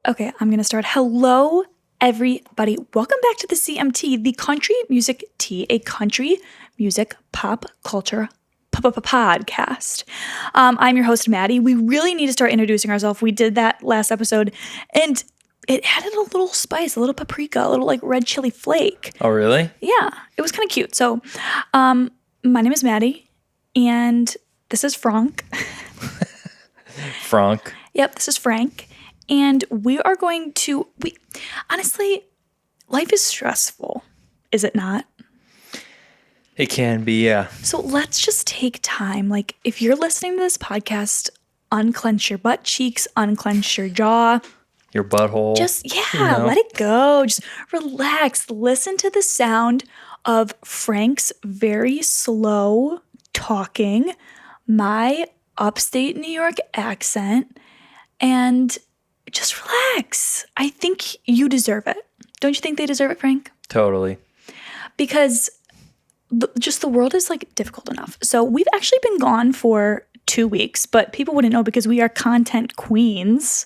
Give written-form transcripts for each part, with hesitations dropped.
Okay, I'm going to start. Hello, everybody. Welcome back to the CMT, the Country Music Tea, a country music pop culture podcast. I'm your host, Maddie. We really need to start introducing ourselves. We did that last episode, and it added a little spice, a little paprika, a little like red chili flake. Oh, really? Yeah, it was kind of cute. So, my name is Maddie, and this is Frank. Frank. Yep, this is Frank. And we are going to, honestly, life is stressful, is it not? It can be, yeah. So let's just take time. Like, if you're listening to this podcast, unclench your butt cheeks, unclench your jaw. Your butthole. Just, let it go. Just relax. Listen to the sound of Frank's very slow talking, my upstate New York accent, and just relax. I think you deserve it. Don't you think they deserve it, Frank? Totally. Because just the world is like difficult enough. So we've actually been gone for 2 weeks, but people wouldn't know because we are content queens.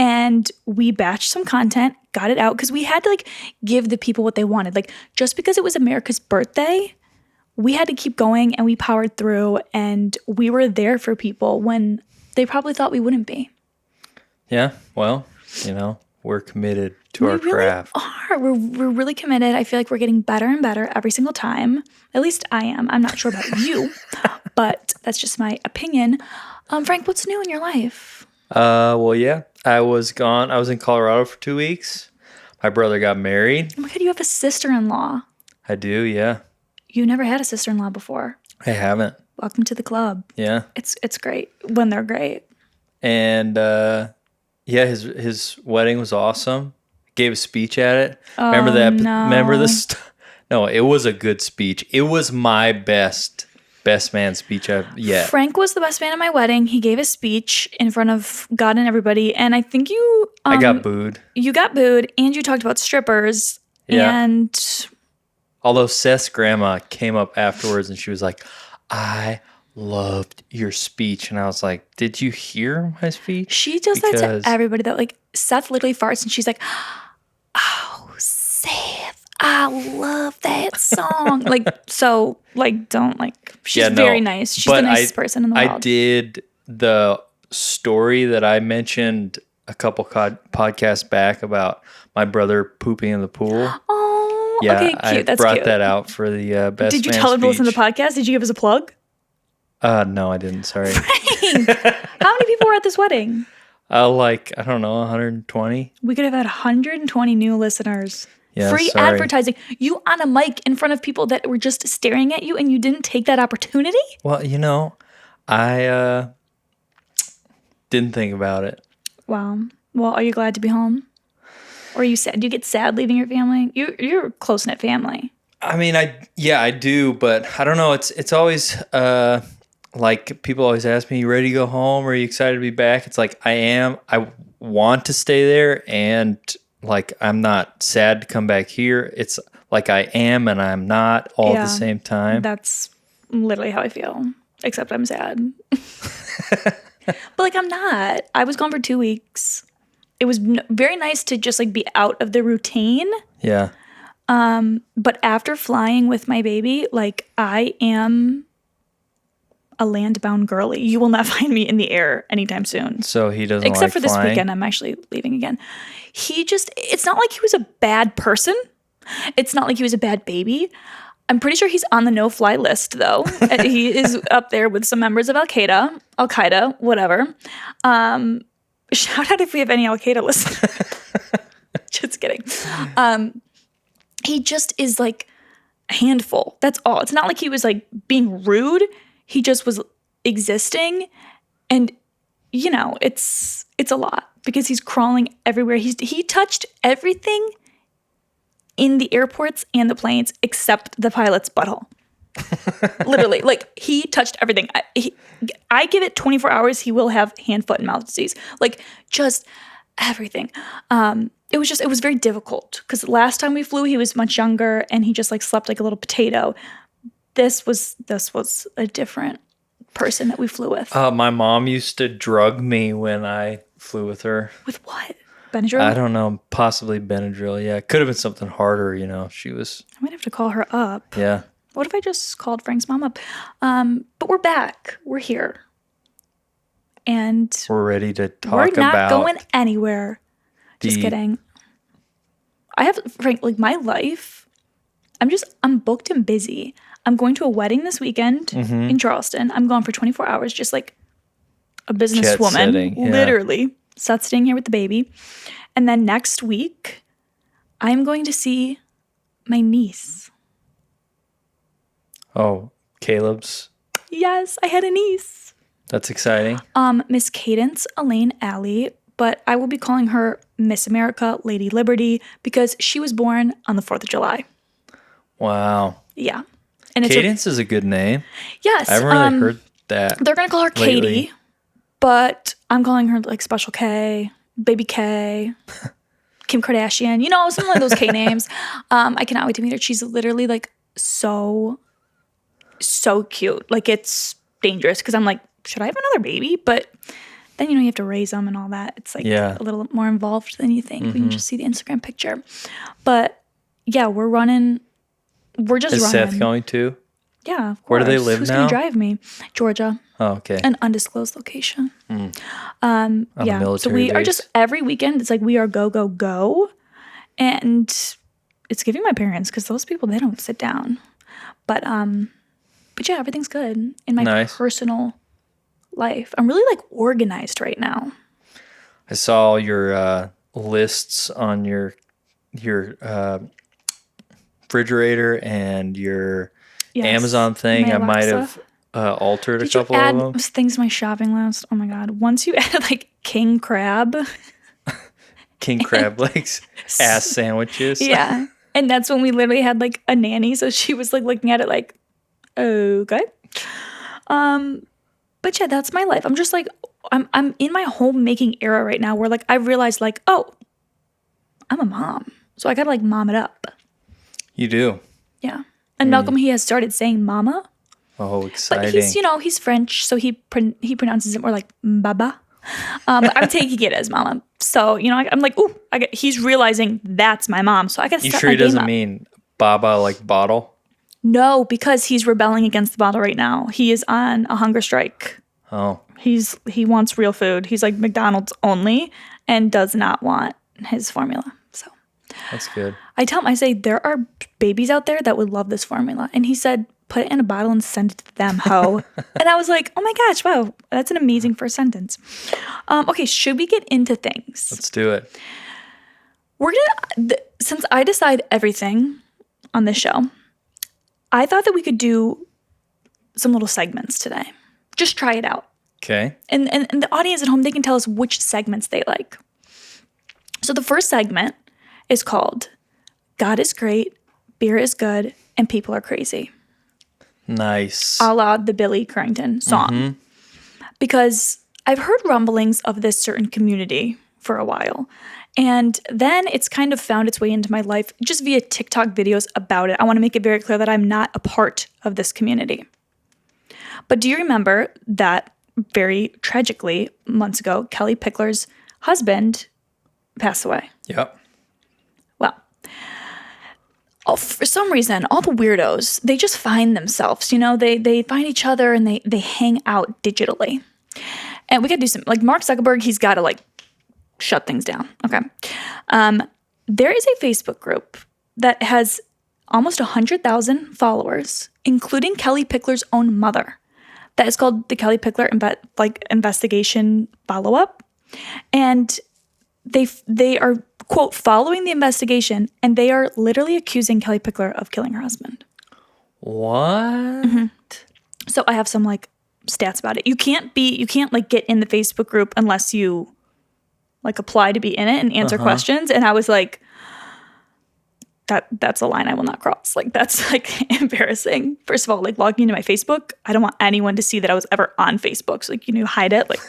And we batched some content, got it out, because we had to like give the people what they wanted. Like, just because it was America's birthday, we had to keep going, and we powered through, and we were there for people when they probably thought we wouldn't be. Yeah, well, we're committed to our craft. We're really committed. I feel like we're getting better and better every single time. At least I am. I'm not sure about you, but that's just my opinion. Frank, what's new in your life? Well, yeah, I was gone. I was in Colorado for 2 weeks. My brother got married. Oh my God, you have a sister-in-law. I do, yeah. You never had a sister-in-law before. I haven't. Welcome to the club. Yeah. It's great when they're great. And, yeah, his wedding was awesome. Gave a speech at it. Oh, Remember that? no. Remember this? No, it was a good speech. It was my best man speech yet. Frank was the best man at my wedding. He gave a speech in front of God and everybody, and I think you... I got booed. You got booed, and you talked about strippers. Yeah. And... Although Seth's grandma came up afterwards, and she was like, I loved your speech. And I was like, did you hear my speech? She does that to everybody. That like Seth literally farts and she's like, oh, Seth, I love that song. She's very nice. She's the nicest person in the world. I did the story that I mentioned a couple podcasts back about my brother pooping in the pool. Oh, yeah, okay, cute. I That's brought cute. that out for the best. Did you man tell him to listen to speech. the podcast? Did you give us a plug? No, I didn't. Sorry. Frank, how many people were at this wedding? I don't know, 120. We could have had 120 new listeners. Yeah, free sorry. advertising. You on a mic in front of people that were just staring at you, and you didn't take that opportunity? Well, I didn't think about it. Wow. Well, are you glad to be home? Or are you sad? Do you get sad leaving your family? You're a close-knit family. I mean, I do, but I don't know. It's always like people always ask me, "You ready to go home? Are you excited to be back?" It's like I am. I want to stay there, and like I'm not sad to come back here. It's like I am and I'm not all at the same time. That's literally how I feel, except I'm sad. But like I'm not. I was gone for 2 weeks. It was very nice to just like be out of the routine. Yeah. But after flying with my baby, like I am a land-bound girly. You will not find me in the air anytime soon. So he doesn't except for flying? This weekend. I'm actually leaving again. It's not like he was a bad person. It's not like he was a bad baby. I'm pretty sure he's on the no-fly list, though. He is up there with some members of Al-Qaeda, whatever. Shout out if we have any Al-Qaeda listeners. Just kidding. He just is like a handful. That's all. It's not like he was like being rude. He just was existing. And, it's a lot because he's crawling everywhere. He touched everything in the airports and the planes except the pilot's butthole. Literally, like he touched everything. I give it 24 hours, he will have hand, foot, and mouth disease. Like just everything. It was very difficult because last time we flew, he was much younger and he just like slept like a little potato. This was a different person that we flew with. My mom used to drug me when I flew with her. With what? Benadryl? I don't know. Possibly Benadryl. Yeah. It could have been something harder, She was. I might have to call her up. Yeah. What if I just called Frank's mom up? But we're back. We're here. And We're ready to talk we're not about going anywhere. Just kidding. I have, Frank, like my life, I'm booked and busy. I'm going to a wedding this weekend in Charleston. I'm gone for 24 hours, just like a businesswoman, literally. Seth's here with the baby. And then next week, I'm going to see my niece. Oh, Caleb's. Yes, I had a niece. That's exciting. Miss Cadence Elaine Alley, but I will be calling her Miss America, Lady Liberty, because she was born on the 4th of July. Wow. Yeah. And Cadence is a good name. Yes. I haven't really heard that. They're going to call her lately. Katie, but I'm calling her like Special K, Baby K, Kim Kardashian, some of those K names. I cannot wait to meet her. She's literally like so cute. Like it's dangerous because I'm like, should I have another baby? But then, you have to raise them and all that. It's like a little more involved than you think. We can just see the Instagram picture. But yeah, we're running. We're just running. Is Seth going too? Yeah, of course. Where do they live Who's now? going to drive me? Georgia. Oh, okay. An undisclosed location. On a military so we are base. just every weekend. It's like we are go, go, go. And it's giving my parents, because those people, they don't sit down. But yeah, everything's good in my personal life. I'm really like organized right now. I saw your lists on your refrigerator and your Amazon thing. I might have altered a couple of them. Things to my shopping list. Oh my God. Once you add like king crab legs, ass sandwiches. Yeah. And that's when we literally had like a nanny. So she was like looking at it like, okay. But yeah, that's my life. I'm just like, I'm in my homemaking era right now where like I realized like, oh, I'm a mom. So I gotta like mom it up. You do. Yeah. And Malcolm, he has started saying mama. Oh, exciting. But he's French, so he pronounces it more like baba. But I'm taking it as mama. So, I'm like, ooh, he's realizing that's my mom. So I got to step my game up. You sure he doesn't mean baba like bottle? No, because he's rebelling against the bottle right now. He is on a hunger strike. Oh. He wants real food. He's like McDonald's only and does not want his formula. So that's good. I tell him, I say, there are babies out there that would love this formula. And he said, put it in a bottle and send it to them, ho. And I was like, oh my gosh, wow, that's an amazing first sentence. Okay, should we get into things? Let's do it. We're gonna, since I decide everything on this show, I thought that we could do some little segments today. Just try it out. Okay. And the audience at home, they can tell us which segments they like. So the first segment is called God is Great, Beer is Good, and People are Crazy. Nice. A la the Billy Currington song. Mm-hmm. Because I've heard rumblings of this certain community for a while. And then it's kind of found its way into my life just via TikTok videos about it. I want to make it very clear that I'm not a part of this community. But do you remember that very tragically, months ago, Kelly Pickler's husband passed away? Yep. Well, for some reason, all the weirdos, they just find themselves, they find each other and they hang out digitally. And we got to do some, like Mark Zuckerberg, he's got to like shut things down. Okay. There is a Facebook group that has almost 100,000 followers, including Kelly Pickler's own mother. That is called the Kelly Pickler Investigation Follow-Up. And they are, quote, following the investigation, and they are literally accusing Kelly Pickler of killing her husband. What? Mm-hmm. So I have some like stats about it. You can't like get in the Facebook group unless you like apply to be in it and answer questions. And I was like, that's a line I will not cross. Like that's like embarrassing. First of all, like logging into my Facebook, I don't want anyone to see that I was ever on Facebook. So like, hide it. Like,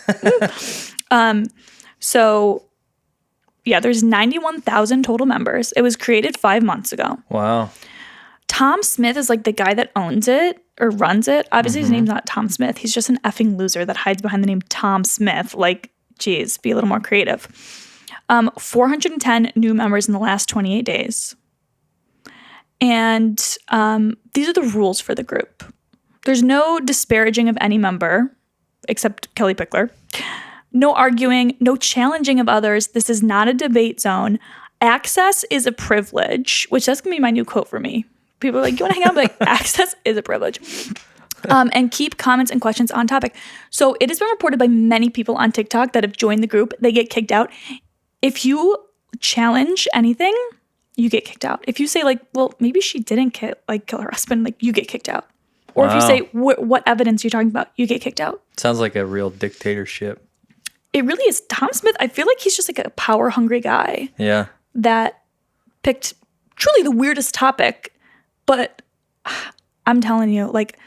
so yeah, there's 91,000 total members. It was created 5 months ago. Wow. Tom Smith is like the guy that owns it or runs it. Obviously his name's not Tom Smith. He's just an effing loser that hides behind the name Tom Smith. Like, geez, be a little more creative. 410 new members in the last 28 days. And these are the rules for the group. There's no disparaging of any member, except Kelly Pickler. No arguing, no challenging of others. This is not a debate zone. Access is a privilege, which that's going to be my new quote for me. People are like, you want to hang out? I'm like, access is a privilege. And keep comments and questions on topic. So it has been reported by many people on TikTok that have joined the group. They get kicked out. If you challenge anything, you get kicked out. If you say like, well, maybe she didn't kill her husband, like you get kicked out. Or if you say what evidence you're talking about, you get kicked out. Sounds like a real dictatorship. It really is. Tom Smith, I feel like he's just like a power hungry guy. Yeah. That picked truly the weirdest topic. But I'm telling you, like,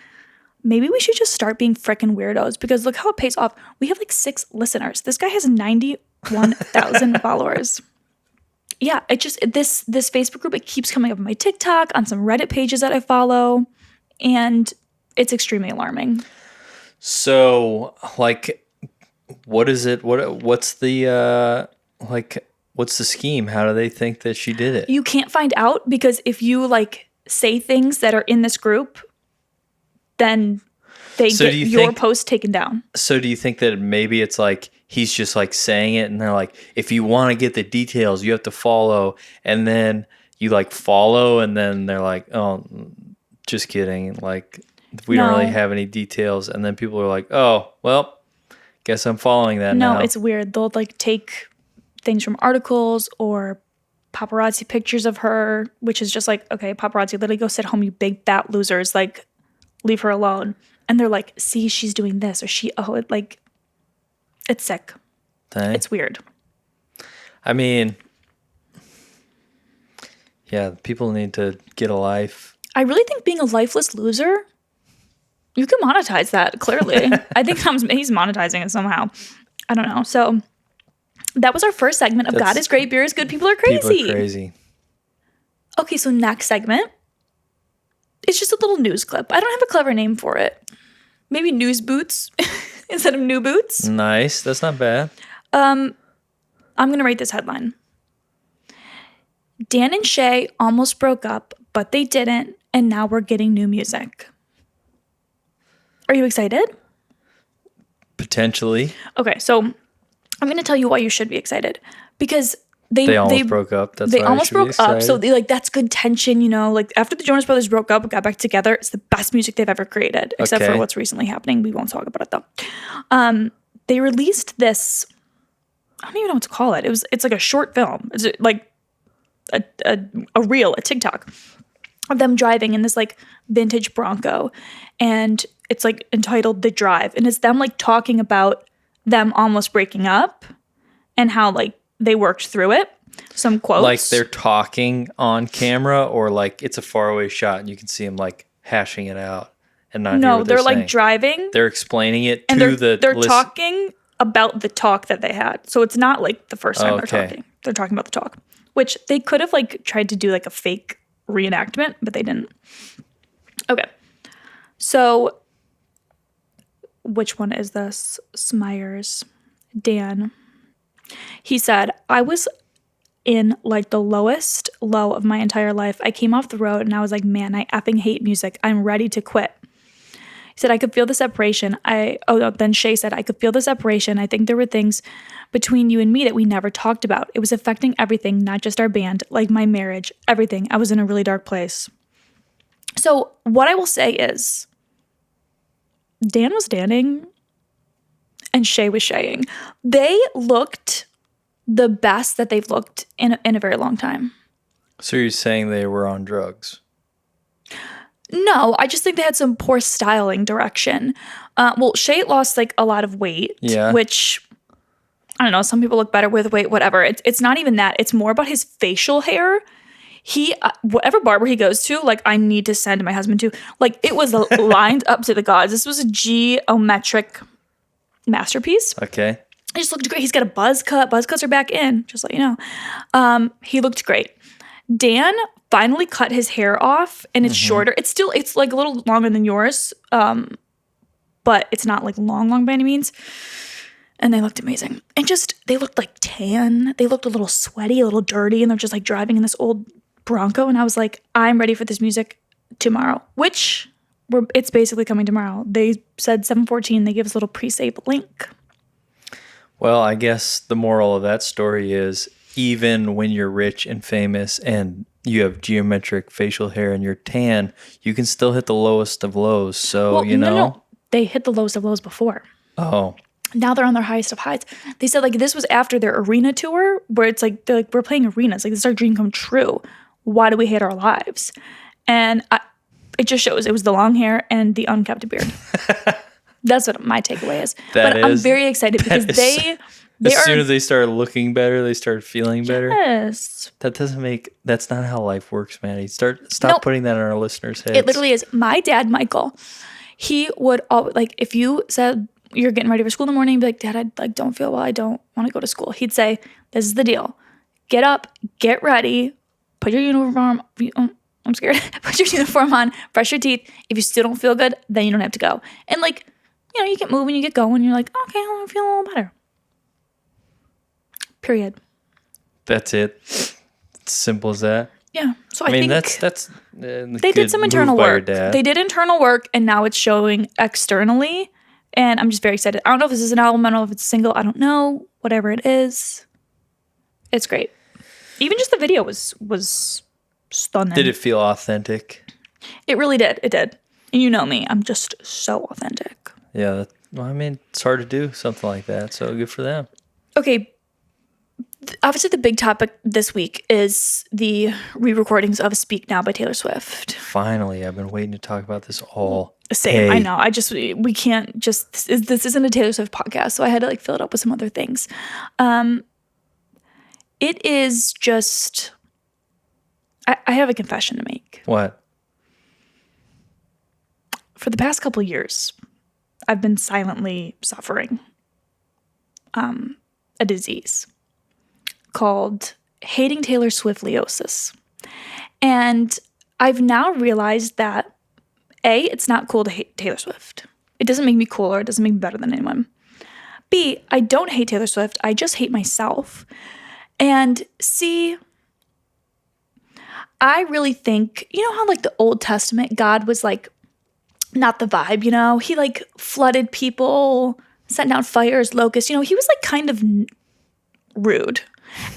maybe we should just start being frickin' weirdos because look how it pays off. We have like 6 listeners. This guy has 91,000 followers. Yeah, it just this Facebook group, it keeps coming up on my TikTok, on some Reddit pages that I follow, and it's extremely alarming. So, like, what is it? What's the what's the scheme? How do they think that she did it? You can't find out because if you like say things that are in this group, then they get your post taken down. So do you think that maybe it's like he's just like saying it and they're like, if you want to get the details, you have to follow, and then you like follow and then they're like, oh, just kidding. Like we don't really have any details. And then people are like, oh, well, guess I'm following that now. No, it's weird. They'll like take things from articles or paparazzi pictures of her, which is just like, okay, paparazzi, literally go sit home, you big fat losers. Like, leave her alone. And they're like, see, she's doing this, or it's sick. Dang. It's weird. I mean, yeah, people need to get a life. I really think being a lifeless loser, you can monetize that, clearly. I think he's monetizing it somehow. I don't know. So that was our first segment of God is Great, Beer is Good, People are Crazy. People are crazy. Okay, so next segment. It's just a little news clip. I don't have a clever name for it. Maybe news boots instead of new boots. Nice. That's not bad. I'm going to write this headline. Dan and Shay almost broke up, but they didn't, and now we're getting new music. Are you excited? Potentially. Okay, so I'm going to tell you why you should be excited. Because They almost broke up. That's they why almost broke up. So they like that's good tension, you know. Like after the Jonas Brothers broke up, got back together, it's the best music they've ever created, except for what's recently happening. We won't talk about it though. They released this. I don't even know what to call it. It's like a short film. It's like a reel, a TikTok of them driving in this like vintage Bronco, and it's like entitled "The Drive," and it's them like talking about them almost breaking up and how like they worked through it. Some quotes. Like they're talking on camera, or like it's a faraway shot and you can see them like hashing it out and not hear what they're like saying. Driving. They're explaining it and to they're talking about the talk that they had. So it's not like the first time they're talking. They're talking about the talk, which they could have like tried to do like a fake reenactment, but they didn't. Okay. So which one is this? Smyers. Dan. He said, I was in like the lowest low of my entire life. I came off the road and I was like, man, I effing hate music. I'm ready to quit. He said, I could feel the separation. Then Shay said, I could feel the separation. I think there were things between you and me that we never talked about. It was affecting everything, not just our band, like my marriage, everything. I was in a really dark place. So what I will say is Dan was Danning and Shay was Shaying. They looked the best that they've looked in a very long time. So you're saying they were on drugs? No, I just think they had some poor styling direction. Well, Shay lost like a lot of weight, which I don't know. Some people look better with weight, whatever. It's not even that. It's more about his facial hair. He, whatever barber he goes to, like I need to send my husband to, like it was lined up to the gods. This was a geometric masterpiece. Okay. It just looked great. He's got a buzz cut. Buzz cuts are back in, just let you know. He looked great. Dan finally cut his hair off and it's shorter. It's like a little longer than yours. But it's not like long by any means. And they looked amazing. And just, they looked like tan. They looked a little sweaty, a little dirty. And they're just like driving in this old Bronco. And I was like, I'm ready for this music tomorrow, which it's basically coming tomorrow. They said 7:14. They gave us a little pre-save link. Well, I guess the moral of that story is even when you're rich and famous and you have geometric facial hair and you're tan, you can still hit the lowest of lows. So, Well, no. They hit the lowest of lows before. Oh. Now they're on their highest of highs. They said like this was after their arena tour where it's like, they're like, we're playing arenas. Like this is our dream come true. Why do we hate our lives? And it just shows it was the long hair and the unkept beard. That's what my takeaway is. I'm very excited because as soon as they started looking better, they started feeling better. Yes. That's not how life works, Maddie. Stop putting that in our listeners' heads. It literally is. My dad, Michael, he would always, like, if you said you're getting ready for school in the morning, be like, Dad, I don't feel well. I don't want to go to school. He'd say, this is the deal. Get up, get ready, put your uniform, I'm scared. Put your uniform on, brush your teeth. If you still don't feel good, then you don't have to go. And like, you get moving, you get going, you're like, okay, I'm feeling a little better. Period. That's it. It's simple as that. Yeah. So I think that's they did some internal work. They did internal work, and now it's showing externally. And I'm just very excited. I don't know if this is an album. I don't know if it's a single. I don't know. Whatever it is, it's great. Even just the video was stunning. Did it feel authentic? It really did. It did. And you know me. I'm just so authentic. Yeah. It's hard to do something like that. So good for them. Okay. Obviously, the big topic this week is the re-recordings of Speak Now by Taylor Swift. Finally, I've been waiting to talk about this all Same, day. I know. We can't just, this isn't a Taylor Swift podcast, so I had to fill it up with some other things. It is just, I have a confession to make. What? For the past couple of years, I've been silently suffering a disease called hating Taylor Swiftleosis. And I've now realized that A, it's not cool to hate Taylor Swift. It doesn't make me cooler. It doesn't make me better than anyone. B, I don't hate Taylor Swift. I just hate myself. And C, I really think, how like the Old Testament, God was like, not the vibe, He like flooded people, sent down fires, locusts, he was like kind of rude.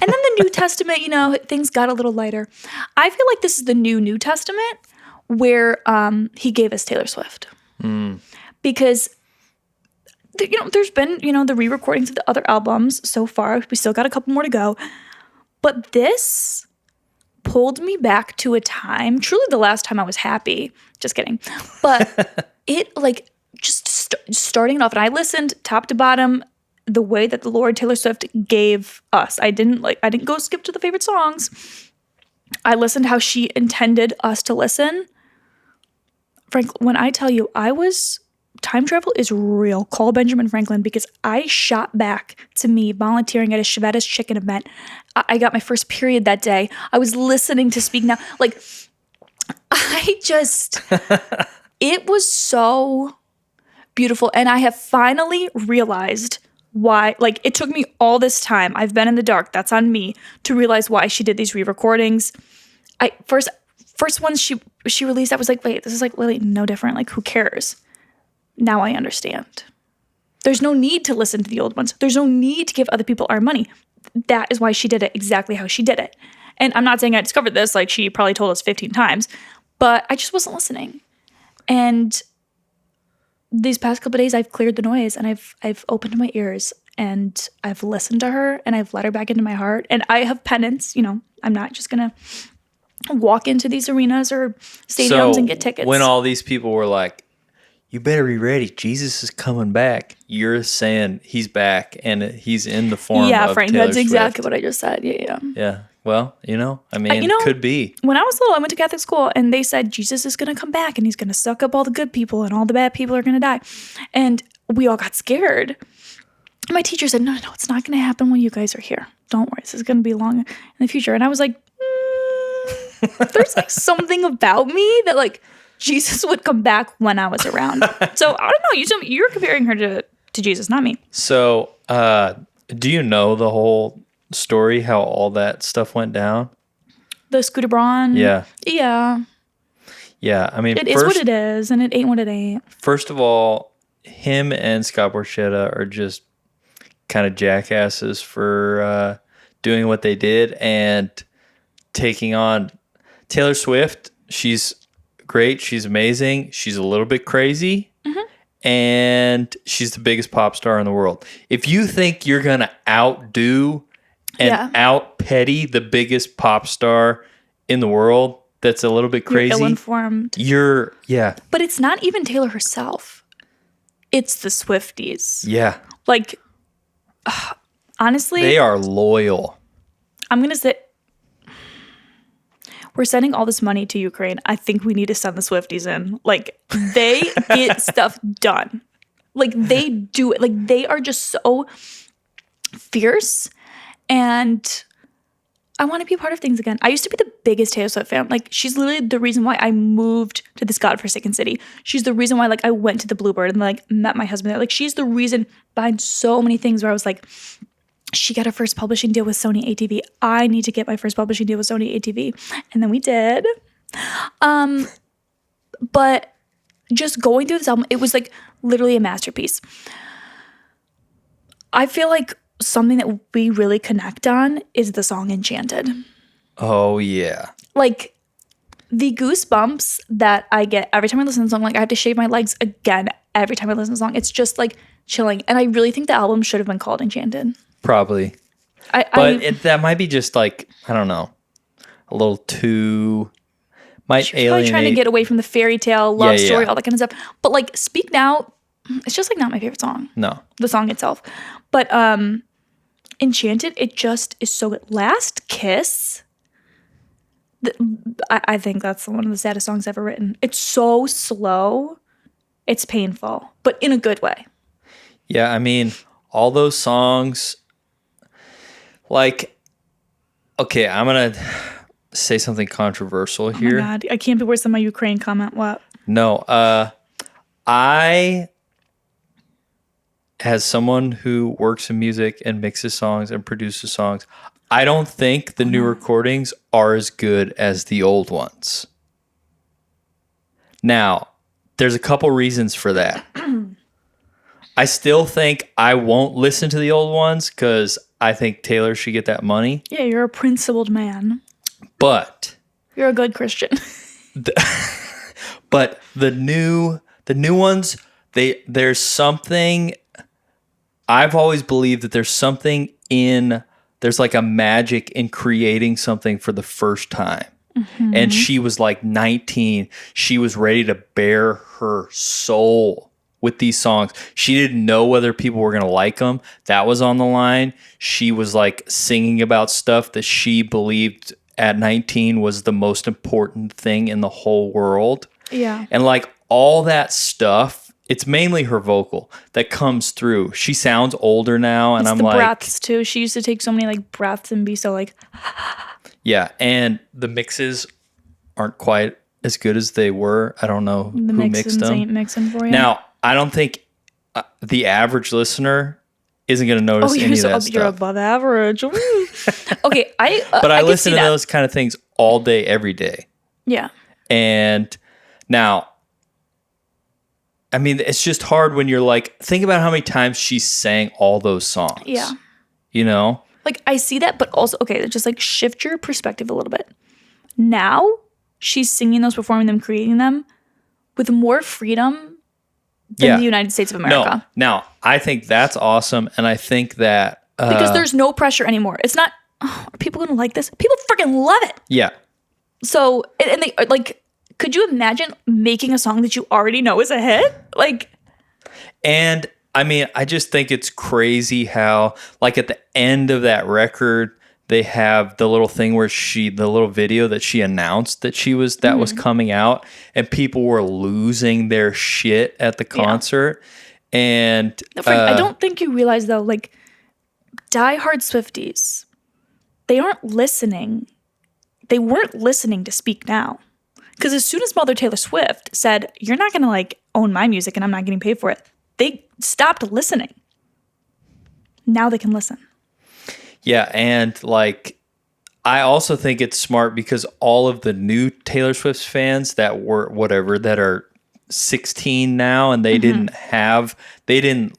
And then the New Testament, things got a little lighter. I feel like this is the New Testament where he gave us Taylor Swift. Because, there's been, the re-recordings of the other albums so far. We still got a couple more to go. But this pulled me back to a time, truly the last time I was happy. Just kidding. But it like just starting it off. And I listened top to bottom the way that the Lord Taylor Swift gave us. I didn't go skip to the favorite songs. I listened how she intended us to listen. Frank, when I tell you time travel is real. Call Benjamin Franklin, because I shot back to me volunteering at a Chevette's chicken event. I got my first period that day. I was listening to Speak Now. Like, it was so beautiful. And I have finally realized why, like, it took me all this time. I've been in the dark. That's on me to realize why she did these re-recordings. First ones she released, I was like, wait, this is like really no different. Like, who cares? Now I understand. There's no need to listen to the old ones. There's no need to give other people our money. That is why she did it exactly how she did it. And I'm not saying I discovered this, like she probably told us 15 times, but I just wasn't listening. And these past couple of days, I've cleared the noise and I've opened my ears and I've listened to her and I've let her back into my heart. And I have penance, I'm not just going to walk into these arenas or stadiums and get tickets. When all these people were like, you better be ready, Jesus is coming back, you're saying he's back and he's in the form of Frank, Taylor that's exactly Swift. what I just said. Yeah. Well, could be. When I was little, I went to Catholic school and they said Jesus is going to come back and he's going to suck up all the good people and all the bad people are going to die. And we all got scared. My teacher said, no, it's not going to happen when you guys are here. Don't worry, this is going to be long in the future. And I was like, there's like something about me that like Jesus would come back when I was around. So I don't know. You're comparing her to to Jesus, not me. So, do you know the whole story, how all that stuff went down? The Scooter Braun. Yeah. Yeah. Yeah. I mean, It is what it is, and it ain't what it ain't. First of all, him and Scott Borchetta are just kind of jackasses for doing what they did and taking on Taylor Swift. She's great. She's amazing. She's a little bit crazy. And she's the biggest pop star in the world. If you think you're going to outdo and out petty the biggest pop star in the world that's a little bit crazy, you're ill-informed. But it's not even Taylor herself. It's the Swifties. Yeah. Like, honestly. They are loyal. I'm going to say, we're sending all this money to Ukraine. I think we need to send the Swifties in. Like, they get stuff done. Like, they do it. Like, they are just so fierce. And I want to be a part of things again. I used to be the biggest Taylor Swift fan. Like, she's literally the reason why I moved to this godforsaken city. She's the reason why, like, I went to the Bluebird and, like, met my husband there. Like, she's the reason behind so many things where I was like, she got her first publishing deal with Sony ATV. I need to get my first publishing deal with Sony ATV. And then we did. But just going through this album, it was like literally a masterpiece. I feel like something that we really connect on is the song Enchanted. Oh, yeah. Like, the goosebumps that I get every time I listen to the song, like I have to shave my legs again every time I listen to the song. It's just like chilling. And I really think the album should have been called Enchanted. Probably. That might be just like, I don't know, a little too, might alienate. Probably trying to get away from the fairy tale, love story, all that kind of stuff. But like Speak Now, it's just like not my favorite song. No. The song itself. But Enchanted, it just is so good. Last Kiss, I think that's one of the saddest songs ever written. It's so slow. It's painful, but in a good way. Yeah, I mean, all those songs, like, okay, I'm going to say something controversial here. Oh my God, I can't be worse than my Ukraine comment. What? No, I, as someone who works in music and mixes songs and produces songs, I don't think the new recordings are as good as the old ones. Now, there's a couple reasons for that. I still think I won't listen to the old ones because I think Taylor should get that money. Yeah, you're a principled man. But you're a good Christian. But the new ones, there's something. I've always believed that there's like a magic in creating something for the first time. Mm-hmm. And she was like 19. She was ready to bare her soul with these songs. She didn't know whether people were going to like them. That was on the line. She was like singing about stuff that she believed at 19 was the most important thing in the whole world. Yeah. And like all that stuff, it's mainly her vocal that comes through. She sounds older now, and it's I'm the like, breaths too. She used to take so many like breaths and be so like, yeah. And the mixes aren't quite as good as they were. I don't know the who mixed them. Ain't mixing for you. Now, I don't think the average listener isn't going to notice any of that stuff. You're above average. Okay, but I listen to those kind of things all day, every day. Yeah. And now, I mean, it's just hard when you're like, think about how many times she sang all those songs. Yeah. You know? Like, I see that, but also, okay, just like shift your perspective a little bit. Now, she's singing those, performing them, creating them with more freedom than the United States of America. No. Now, I think that's awesome, and I think that... because there's no pressure anymore. It's not, are people going to like this? People freaking love it. Yeah. So, and they, like, could you imagine making a song that you already know is a hit? Like... And, I mean, I just think it's crazy how, like, at the end of that record... They have the little thing where the little video that she announced that was coming out, and people were losing their shit at the concert. Yeah. And Frank, I don't think you realize though, like diehard Swifties, they aren't listening. They weren't listening to Speak Now, because as soon as Mother Taylor Swift said, "You're not gonna like own my music, and I'm not getting paid for it," they stopped listening. Now they can listen. Yeah, and like I also think it's smart because all of the new Taylor Swift fans that were that are 16 now and they didn't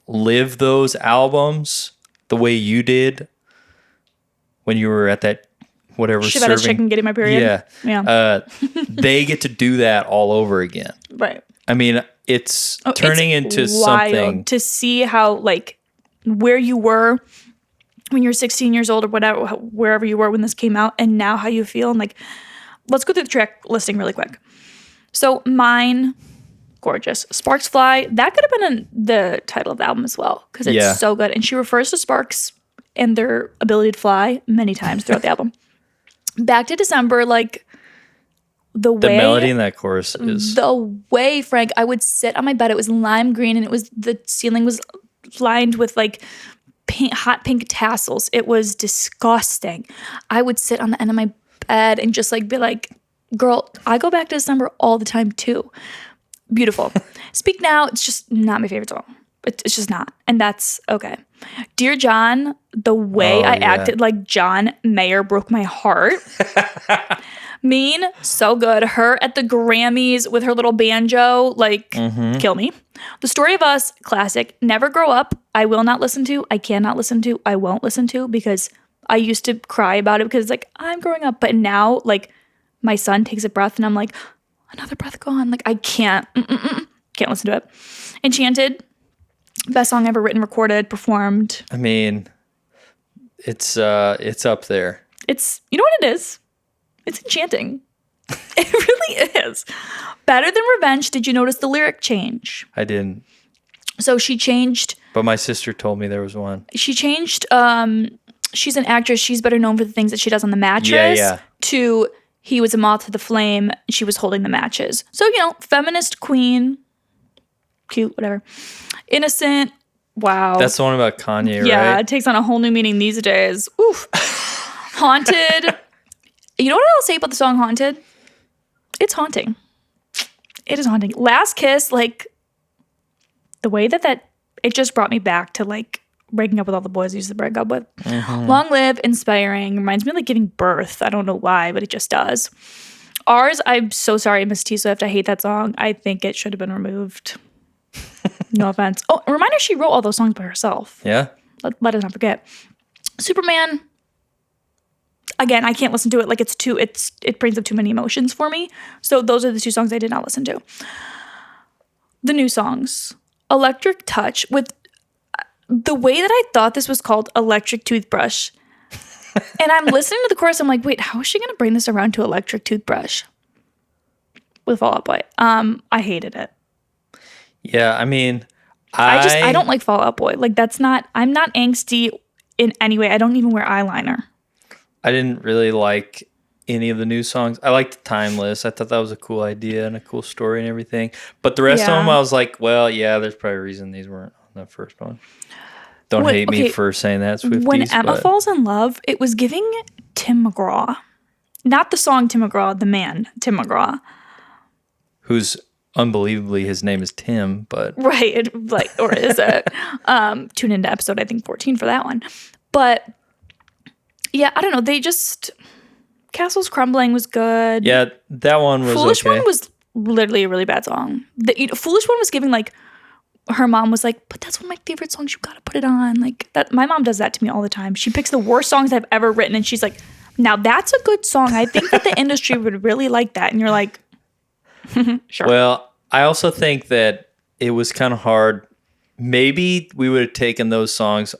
live those albums the way you did when you were at that whatever Shit about a serving. chicken getting my period. Yeah. They get to do that all over again. Right. I mean, it's turning into something to see how like where you were when you're 16 years old or whatever, wherever you were when this came out, and now how you feel. And like, let's go through the track listing really quick. So mine, gorgeous. Sparks Fly, that could have been the title of the album as well because it's so good. And she refers to sparks and their ability to fly many times throughout the album. Back to December, like the melody in that chorus is the way, Frank, I would sit on my bed. It was lime green and the ceiling was lined with like hot pink tassels. It was disgusting. I would sit on the end of my bed and just like be like, girl, I go back to December all the time too. Beautiful. Speak Now, it's just not my favorite song. It's just not. And that's okay. Dear John, the way I acted like John Mayer broke my heart. Mean, so good. Her at the Grammys with her little banjo, like, kill me. The Story of Us, classic. Never Grow Up, I will not listen to. I cannot listen to. I won't listen to because I used to cry about it because it's like, I'm growing up. But now, like, my son takes a breath and I'm like, another breath gone. Like, I can't listen to it. Enchanted, best song ever written, recorded, performed. I mean, it's up there. It's, you know what it is? It's enchanting. It really is. Better Than Revenge. Did you notice the lyric change? I didn't. So she changed. But my sister told me there was one. She changed. She's an actress. She's better known for the things that she does on the mattress. Yeah. To he was a moth to the flame. She was holding the matches. So, you know, feminist queen. Cute, whatever. Innocent. Wow. That's the one about Kanye, right? Yeah, it takes on a whole new meaning these days. Oof. Haunted. You know what I'll say about the song Haunted? It's haunting. It is haunting. Last Kiss, like, the way that it just brought me back to, like, breaking up with all the boys I used to break up with. Long Live, inspiring. Reminds me of, like, giving birth. I don't know why, but it just does. Ours, I'm so sorry, Miss T Swift. I hate that song. I think it should have been removed. No offense. Oh, a reminder, she wrote all those songs by herself. Yeah. Let us not forget. Superman. Again, I can't listen to it. Like it brings up too many emotions for me. So those are the two songs I did not listen to. The new songs. Electric Touch, with the way that I thought this was called Electric Toothbrush. And I'm listening to the chorus. I'm like, wait, how is she going to bring this around to Electric Toothbrush? With Fall Out Boy. I hated it. Yeah, I mean, I don't like Fall Out Boy. Like I'm not angsty in any way. I don't even wear eyeliner. I didn't really like any of the new songs. I liked Timeless. I thought that was a cool idea and a cool story and everything. But the rest of them, I was like, well, yeah, there's probably a reason these weren't on the first one. Don't hate me for saying that, Swifties. When Emma Falls in Love, it was giving Tim McGraw. Not the song Tim McGraw, the man, Tim McGraw. Who's unbelievably, his name is Tim, but... Right, or is it? Tune into episode, I think, 14 for that one. But... yeah, I don't know. They just... Castles Crumbling was good. Yeah, that one was Foolish okay. One was literally a really bad song. The Foolish One was giving, like... her mom was like, but that's one of my favorite songs. You gotta put it on. Like, that. My mom does that to me all the time. She picks the worst songs I've ever written, and she's like, now that's a good song. I think that the industry would really like that. And you're like, sure. Well, I also think that it was kind of hard. Maybe we would have taken those songs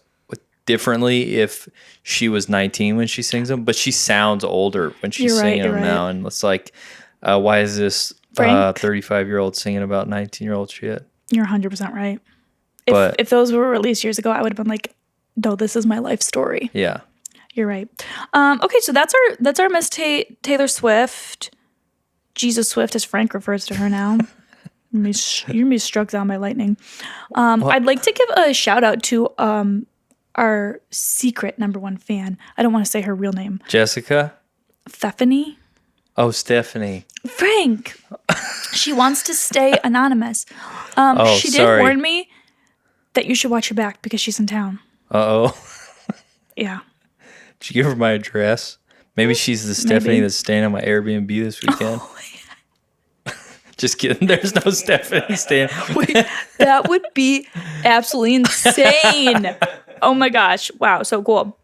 differently if she was 19 when she sings them, but she sounds older when she's singing them now. And it's like, why is this 35-year-old singing about 19-year-old shit? You're 100% right. If those were released years ago, I would have been like, no, this is my life story. Yeah. You're right. Okay, so that's our Miss Taylor Swift. Jesus Swift, as Frank refers to her now. You're going to be struck down by lightning. I'd like to give a shout out to our secret #1 fan. I don't want to say her real name. Jessica? Stephanie? Oh, Stephanie. Frank. She wants to stay anonymous. She did sorry. warn me that you should watch her back because she's in town. Uh-oh. Yeah. Did you give her my address? Maybe she's the Stephanie that's staying on my Airbnb this weekend. Oh, yeah. Just kidding. There's no Stephanie staying. Wait, that would be absolutely insane. Oh my gosh. Wow. So cool.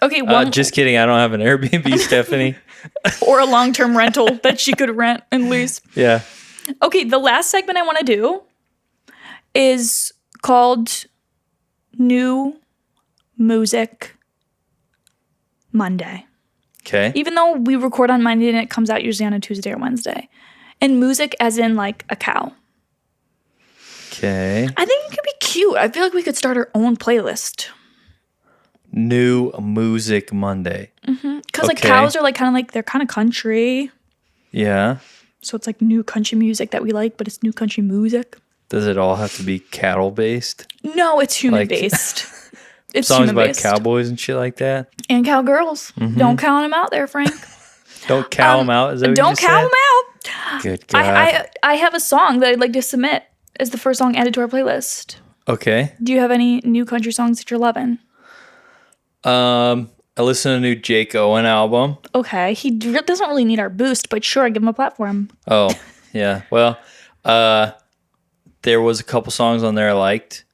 Okay. Just kidding. I don't have an Airbnb, Stephanie. Or a long-term rental that she could rent and lease. Yeah. Okay. The last segment I want to do is called New Music Monday. Okay. Even though we record on Monday and it comes out usually on a Tuesday or Wednesday. And music as in like a cow. Okay. I think it could be cute. I feel like we could start our own playlist. New Music Monday. Because like cows are like kind of like, they're kind of country. Yeah. So it's like new country music that we like, but it's new country music. Does it all have to be cattle based? No, it's human based. It's songs about cowboys and shit like that? And cowgirls. Don't count them out there, Frank. Don't cow them out? Is that what Don't you just cow said? them out. Good God. I have a song that I'd like to submit as the first song added to our playlist. Okay. Do you have any new country songs that you're loving? I listened to the new Jake Owen album. Okay. He doesn't really need our boost, but sure, give him a platform. Oh, yeah. Well, there was a couple songs on there I liked.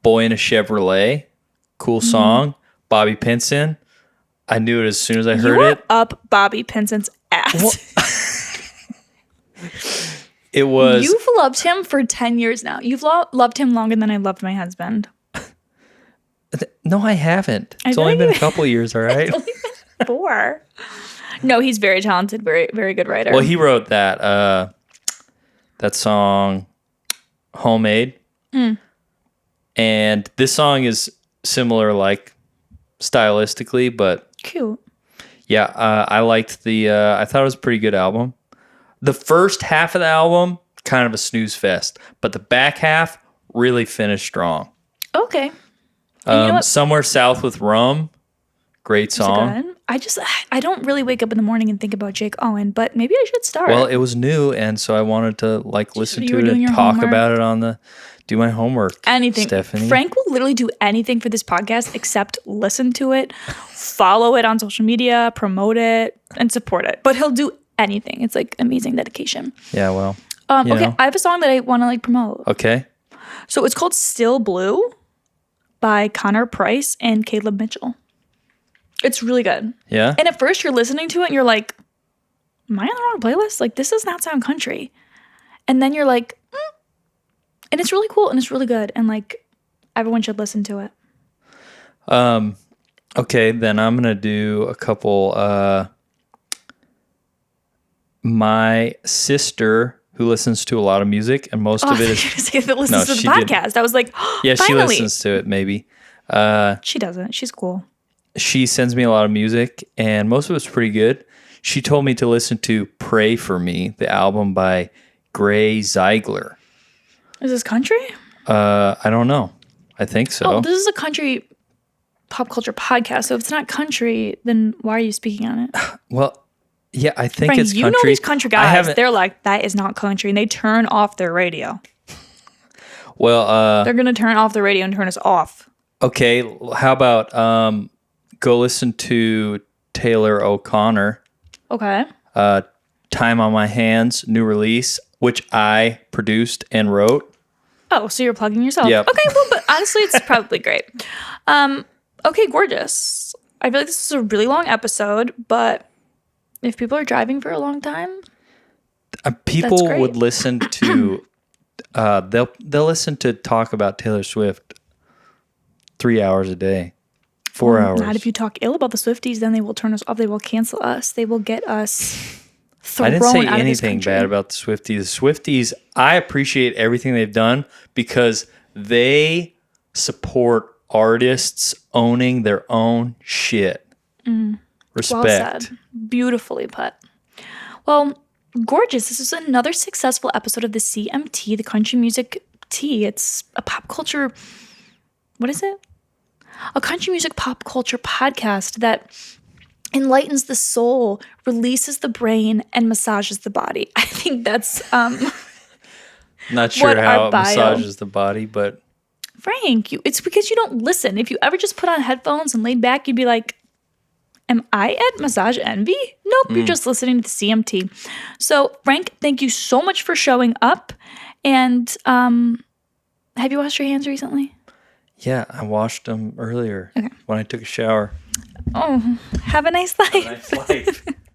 Boy in a Chevrolet. Cool song. Bobby Pinson. I knew it as soon as I heard it. Up Bobby Pinson's ass. It was. You've loved him for 10 years now. You've loved him longer than I loved my husband. No, I haven't. It's only been a couple years, all right? It's only been 4. No, he's very talented, very, very good writer. Well, he wrote that song, Homemade. And this song is similar, like, stylistically, but... Cute. Yeah, I liked I thought it was a pretty good album. The first half of the album, kind of a snooze fest. But the back half really finished strong. Okay. You know what? Somewhere South with Rum. Great song. I don't really wake up in the morning and think about Jake Owen, but maybe I should start. Well, it was new, and so I wanted to like listen to it and talk homework? about it do my homework. Anything. Stephanie. Frank will literally do anything for this podcast except listen to it, follow it on social media, promote it, and support it. But he'll do anything. It's like amazing dedication. Yeah, well. Okay, I have a song that I want to like promote. Okay. So it's called Still Blue by Connor Price and Caleb Mitchell. It's really good. Yeah? And at first you're listening to it and you're like, am I on the wrong playlist? Like, this does not sound country. And then you're like, and it's really cool and it's really good. And like, everyone should listen to it. Okay, then I'm going to do a couple. My sister, who listens to a lot of music, and most of it is... that listens to the podcast. Didn't. I was like, yeah, finally. She listens to it, maybe. She doesn't. She's cool. She sends me a lot of music, and most of it's pretty good. She told me to listen to Pray For Me, the album by Gray Zeigler. Is this country? I don't know. I think so. Oh, this is a country pop culture podcast, so if it's not country, then why are you speaking on it? Well, yeah, I think Frank, it's country. you know these country guys, they're like, that is not country, and they turn off their radio. Well, they're going to turn off the radio and turn us off. Okay, how about go listen to Taylor O'Connor. Okay. Time on My Hands, new release, which I produced and wrote. Oh, so you're plugging yourself. Yep. Okay, well, but honestly, it's probably great. Okay, gorgeous. I feel like this is a really long episode, but if people are driving for a long time, people would listen to, they'll listen to talk about Taylor Swift 3 hours a day. 4 hours. Not if you talk ill about the Swifties, then they will turn us off. They will cancel us. They will get us thrown I didn't say out anything of this country. bad about the Swifties. The Swifties, I appreciate everything they've done because they support artists owning their own shit. Respect. Well said. Beautifully put. Well, gorgeous. This is another successful episode of the CMT, the Country Music Tea. It's a pop culture... What is it? A country music pop culture podcast that enlightens the soul, releases the brain, and massages the body. I think that's Not sure what how our it bio. massages the body, but Frank, it's because you don't listen. If you ever just put on headphones and laid back, you'd be like, am I at Massage Envy? Nope, you're just listening to the CMT. So, Frank, thank you so much for showing up. And have you washed your hands recently? yeah, I washed them earlier when I took a shower. Oh, have a nice life. Nice life.